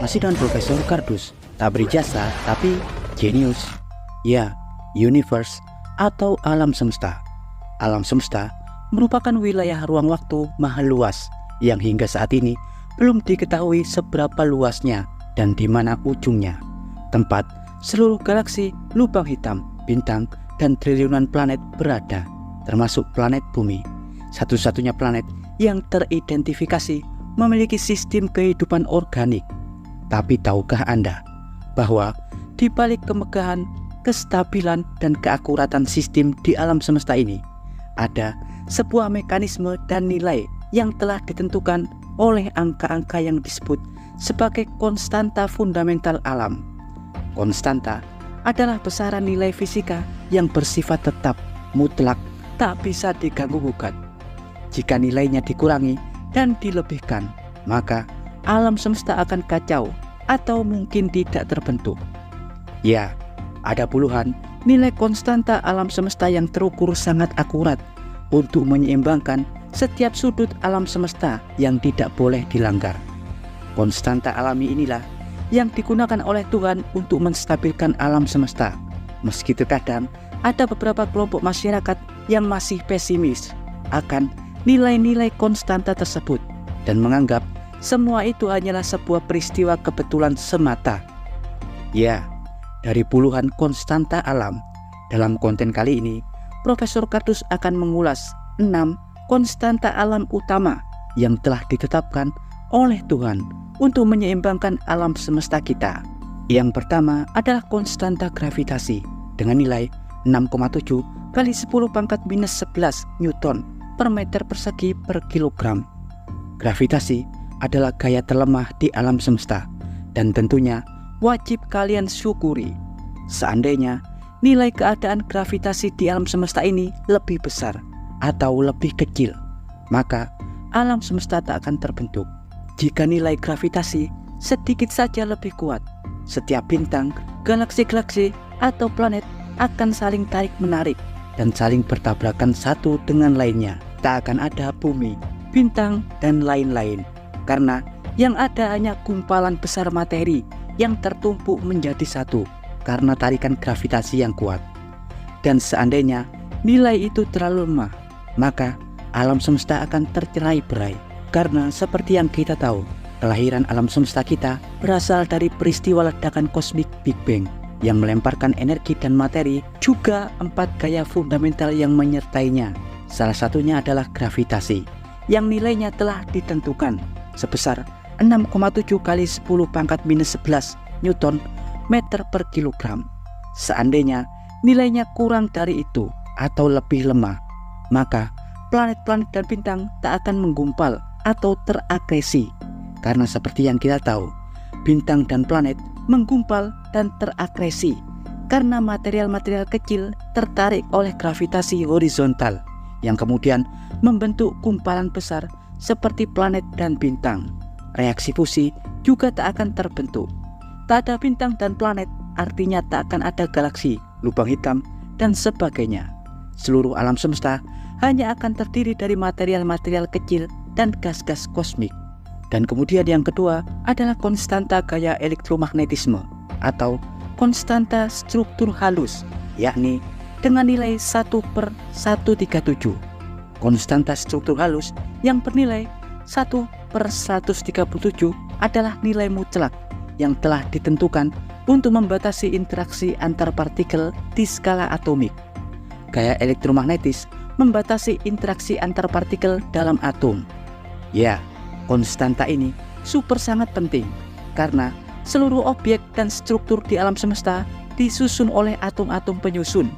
Masih dengan Profesor Kardus, tak berjasa tapi jenius. Ya, universe atau alam semesta. Alam semesta merupakan wilayah ruang waktu maha luas yang hingga saat ini belum diketahui seberapa luasnya dan di mana ujungnya. Tempat seluruh galaksi, lubang hitam, bintang, dan triliunan planet berada, termasuk planet bumi. Satu-satunya planet yang teridentifikasi memiliki sistem kehidupan organik. Tapi tahukah Anda bahwa di balik kemegahan, kestabilan, dan keakuratan sistem di alam semesta ini ada sebuah mekanisme dan nilai yang telah ditentukan oleh angka-angka yang disebut sebagai konstanta fundamental alam. Konstanta adalah besaran nilai fisika yang bersifat tetap, mutlak, tak bisa diganggu-gugat. Jika nilainya dikurangi dan dilebihkan, maka alam semesta akan kacau atau mungkin tidak terbentuk. Ya, ada puluhan nilai konstanta alam semesta yang terukur sangat akurat untuk menyeimbangkan setiap sudut alam semesta yang tidak boleh dilanggar. Konstanta alami inilah yang digunakan oleh Tuhan untuk menstabilkan alam semesta. Meski terkadang ada beberapa kelompok masyarakat yang masih pesimis akan nilai-nilai konstanta tersebut dan menganggap semua itu hanyalah sebuah peristiwa kebetulan semata. Ya, dari puluhan konstanta alam, dalam konten kali ini Profesor Kardus akan mengulas 6 konstanta alam utama yang telah ditetapkan oleh Tuhan untuk menyeimbangkan alam semesta kita. Yang pertama adalah konstanta gravitasi dengan nilai 6,7 kali 10 pangkat minus 11 Newton per meter persegi per kilogram. Gravitasi adalah gaya terlemah di alam semesta dan tentunya wajib kalian syukuri. Seandainya nilai keadaan gravitasi di alam semesta ini lebih besar atau lebih kecil, maka alam semesta tak akan terbentuk. Jika nilai gravitasi sedikit saja lebih kuat, setiap bintang, galaksi-galaksi, atau planet akan saling tarik-menarik dan saling bertabrakan satu dengan lainnya. Tak akan ada bumi, bintang, dan lain-lain, karena yang ada hanya gumpalan besar materi yang tertumpuk menjadi satu karena tarikan gravitasi yang kuat. Dan seandainya nilai itu terlalu lemah, maka alam semesta akan tercerai-berai. Karena seperti yang kita tahu, kelahiran alam semesta kita berasal dari peristiwa ledakan kosmik Big Bang yang melemparkan energi dan materi, juga 4 gaya fundamental yang menyertainya. Salah satunya adalah gravitasi yang nilainya telah ditentukan sebesar 6,7 kali 10 pangkat minus 11 Newton meter per kilogram. Seandainya nilainya kurang dari itu atau lebih lemah, maka planet-planet dan bintang tak akan menggumpal atau terakresi. Karena seperti yang kita tahu, bintang dan planet menggumpal dan terakresi karena material-material kecil tertarik oleh gravitasi horizontal yang kemudian membentuk gumpalan besar seperti planet dan bintang. Reaksi fusi juga tak akan terbentuk. Tak ada bintang dan planet, artinya tak akan ada galaksi, lubang hitam, dan sebagainya. Seluruh alam semesta hanya akan terdiri dari material-material kecil dan gas-gas kosmik. Dan kemudian yang kedua adalah konstanta gaya elektromagnetisme atau konstanta struktur halus, yakni dengan nilai 1/137. Konstanta struktur halus yang bernilai 1/137 adalah nilai mutlak yang telah ditentukan untuk membatasi interaksi antar partikel di skala atomik. Gaya elektromagnetis membatasi interaksi antar partikel dalam atom. Ya, konstanta ini super sangat penting karena seluruh objek dan struktur di alam semesta disusun oleh atom-atom penyusun.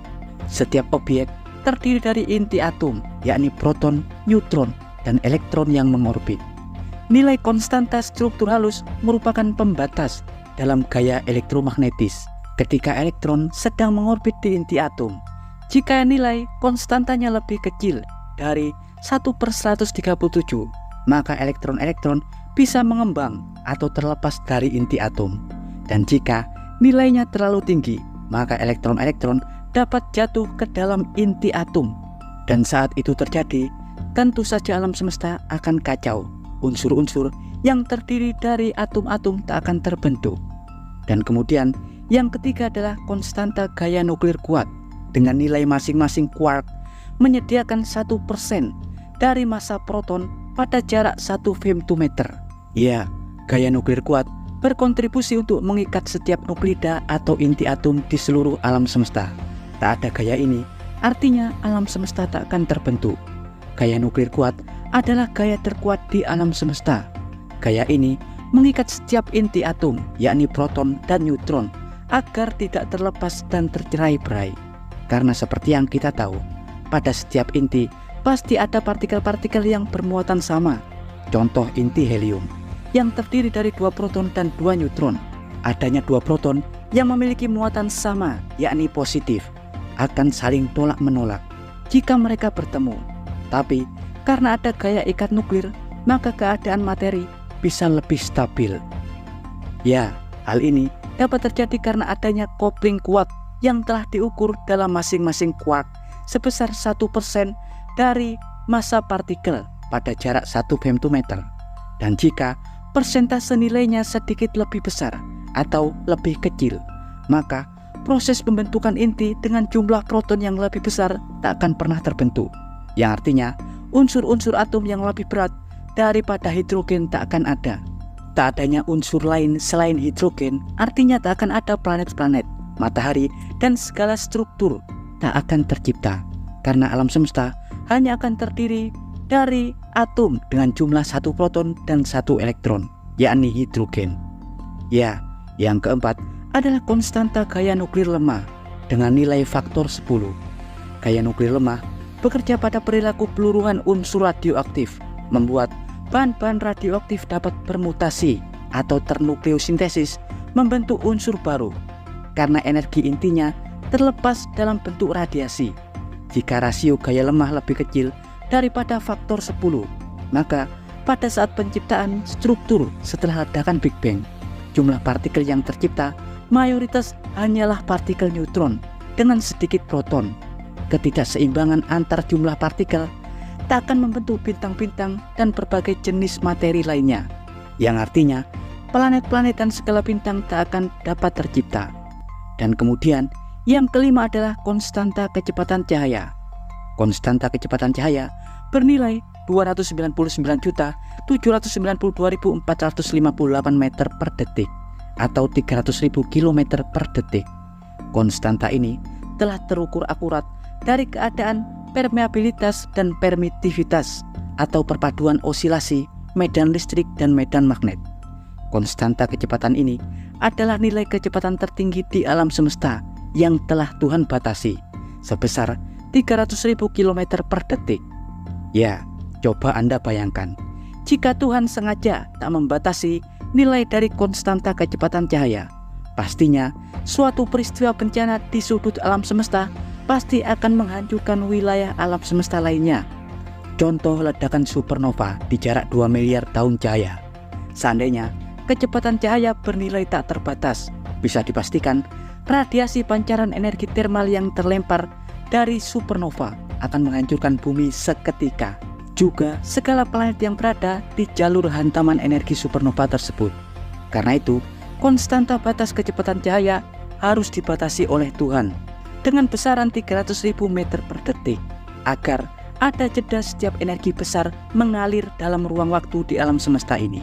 Setiap objek terdiri dari inti atom, yakni proton, neutron, dan elektron yang mengorbit. Nilai konstanta struktur halus merupakan pembatas dalam gaya elektromagnetis ketika elektron sedang mengorbit di inti atom. Jika nilai konstantanya lebih kecil dari 1/137, maka elektron-elektron bisa mengembang atau terlepas dari inti atom. Dan jika nilainya terlalu tinggi, maka elektron-elektron dapat jatuh ke dalam inti atom. Dan saat itu terjadi, tentu saja alam semesta akan kacau. Unsur-unsur yang terdiri dari atom-atom tak akan terbentuk. Dan kemudian yang ketiga adalah konstanta gaya nuklir kuat, dengan nilai masing-masing quark menyediakan 1% dari massa proton pada jarak 1 femtometer. Ya, gaya nuklir kuat berkontribusi untuk mengikat setiap nuklida atau inti atom di seluruh alam semesta. Tak ada gaya ini, artinya alam semesta tak akan terbentuk. Gaya nuklir kuat adalah gaya terkuat di alam semesta. Gaya ini mengikat setiap inti atom, yakni proton dan neutron, agar tidak terlepas dan tercerai-berai. Karena seperti yang kita tahu, pada setiap inti pasti ada partikel-partikel yang bermuatan sama. Contoh inti helium yang terdiri dari 2 proton dan 2 neutron. Adanya 2 proton yang memiliki muatan sama, yakni positif, akan saling tolak-menolak jika mereka bertemu. Tapi karena ada gaya ikat nuklir, maka keadaan materi bisa lebih stabil. Ya, hal ini dapat terjadi karena adanya kopling kuat yang telah diukur dalam masing-masing quark sebesar 1% dari massa partikel pada jarak 1 femtometer. Dan jika persentase nilainya sedikit lebih besar atau lebih kecil, maka proses pembentukan inti dengan jumlah proton yang lebih besar tak akan pernah terbentuk. Yang artinya unsur-unsur atom yang lebih berat daripada hidrogen tak akan ada. Tak adanya unsur lain selain hidrogen artinya tak akan ada planet-planet, matahari, dan segala struktur tak akan tercipta, karena alam semesta hanya akan terdiri dari atom dengan jumlah 1 proton dan 1 elektron, yakni hidrogen. Ya, yang keempat adalah konstanta gaya nuklir lemah dengan nilai faktor 10. Gaya nuklir lemah bekerja pada perilaku peluruhan unsur radioaktif, membuat bahan-bahan radioaktif dapat bermutasi atau ternukleosintesis membentuk unsur baru, karena energi intinya terlepas dalam bentuk radiasi. Jika rasio gaya lemah lebih kecil daripada faktor 10, maka pada saat penciptaan struktur setelah ledakan Big Bang, jumlah partikel yang tercipta mayoritas hanyalah partikel neutron dengan sedikit proton. Ketidakseimbangan antar jumlah partikel tak akan membentuk bintang-bintang dan berbagai jenis materi lainnya, yang artinya planet-planet dan segala bintang tak akan dapat tercipta. Dan kemudian yang kelima adalah konstanta kecepatan cahaya. Konstanta kecepatan cahaya bernilai 299.792.458 meter per detik atau 300.000 km per detik. Konstanta ini telah terukur akurat dari keadaan permeabilitas dan permitivitas atau perpaduan osilasi medan listrik dan medan magnet. Konstanta kecepatan ini adalah nilai kecepatan tertinggi di alam semesta yang telah Tuhan batasi sebesar 300.000 km per detik. Ya, coba Anda bayangkan, jika Tuhan sengaja tak membatasi nilai dari konstanta kecepatan cahaya, pastinya suatu peristiwa bencana di sudut alam semesta pasti akan menghancurkan wilayah alam semesta lainnya. Contoh ledakan supernova di jarak 2 miliar tahun cahaya. Seandainya kecepatan cahaya bernilai tak terbatas, bisa dipastikan radiasi pancaran energi termal yang terlempar dari supernova akan menghancurkan bumi seketika. Juga segala planet yang berada di jalur hantaman energi supernova tersebut. Karena itu, konstanta batas kecepatan cahaya harus dibatasi oleh Tuhan dengan besaran 300.000 meter per detik, agar ada jeda setiap energi besar mengalir dalam ruang waktu di alam semesta ini.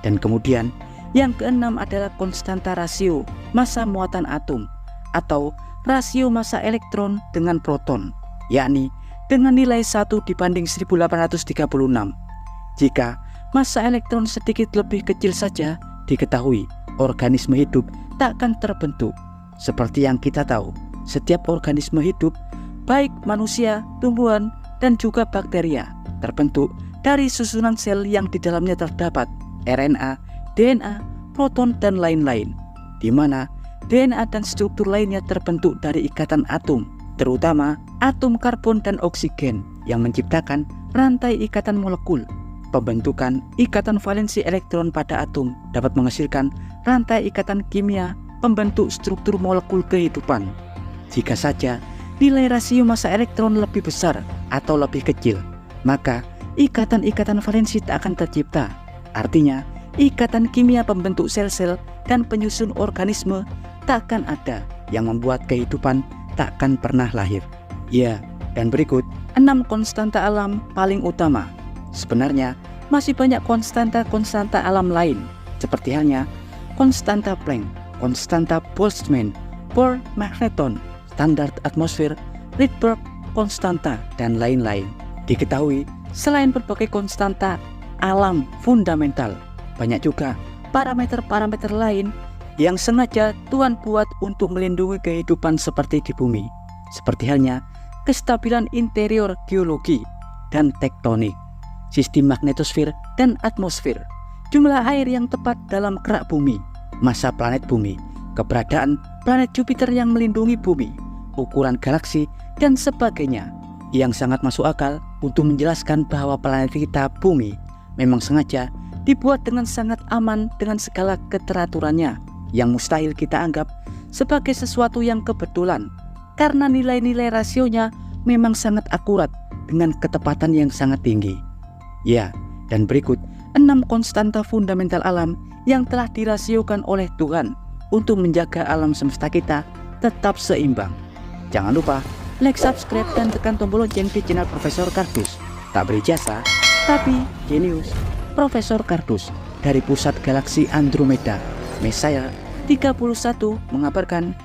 Dan kemudian yang keenam adalah konstanta rasio massa muatan atom atau rasio massa elektron dengan proton, yakni dengan nilai 1 dibanding 1836. Jika massa elektron sedikit lebih kecil saja, diketahui organisme hidup tak akan terbentuk. Seperti yang kita tahu, setiap organisme hidup, baik manusia, tumbuhan, dan juga bakteria, terbentuk dari susunan sel yang di dalamnya terdapat RNA, DNA, proton, dan lain-lain, di mana DNA dan struktur lainnya terbentuk dari ikatan atom, terutama atom karbon dan oksigen yang menciptakan rantai ikatan molekul. Pembentukan ikatan valensi elektron pada atom dapat menghasilkan rantai ikatan kimia pembentuk struktur molekul kehidupan. Jika saja nilai rasio massa elektron lebih besar atau lebih kecil, maka ikatan-ikatan valensi tak akan tercipta. Artinya, ikatan kimia pembentuk sel-sel dan penyusun organisme takkan ada yang membuat kehidupan takkan pernah lahir. Ya, dan berikut 6 konstanta alam paling utama. Sebenarnya, masih banyak konstanta alam lain, seperti halnya konstanta Planck, konstanta Boltzmann, Bohr-Magneton, standar atmosfer, Rydberg, konstanta, dan lain-lain. Diketahui, selain berbagai konstanta alam fundamental, banyak juga parameter-parameter lain yang sengaja Tuhan buat untuk melindungi kehidupan seperti di bumi, seperti halnya kestabilan interior geologi dan tektonik, sistem magnetosfer dan atmosfer, jumlah air yang tepat dalam kerak bumi, massa planet bumi, keberadaan planet Jupiter yang melindungi bumi, ukuran galaksi, dan sebagainya, yang sangat masuk akal untuk menjelaskan bahwa planet kita bumi memang sengaja dibuat dengan sangat aman dengan segala keteraturannya yang mustahil kita anggap sebagai sesuatu yang kebetulan, karena nilai-nilai rasionya memang sangat akurat dengan ketepatan yang sangat tinggi. Ya, dan berikut 6 konstanta fundamental alam yang telah dirasiokan oleh Tuhan untuk menjaga alam semesta kita tetap seimbang. Jangan lupa like, subscribe, dan tekan tombol lonceng di channel Profesor Kardus. Tak berijasa, tapi jenius. Profesor Kardus dari Pusat Galaksi Andromeda, Messiah 31 mengabarkan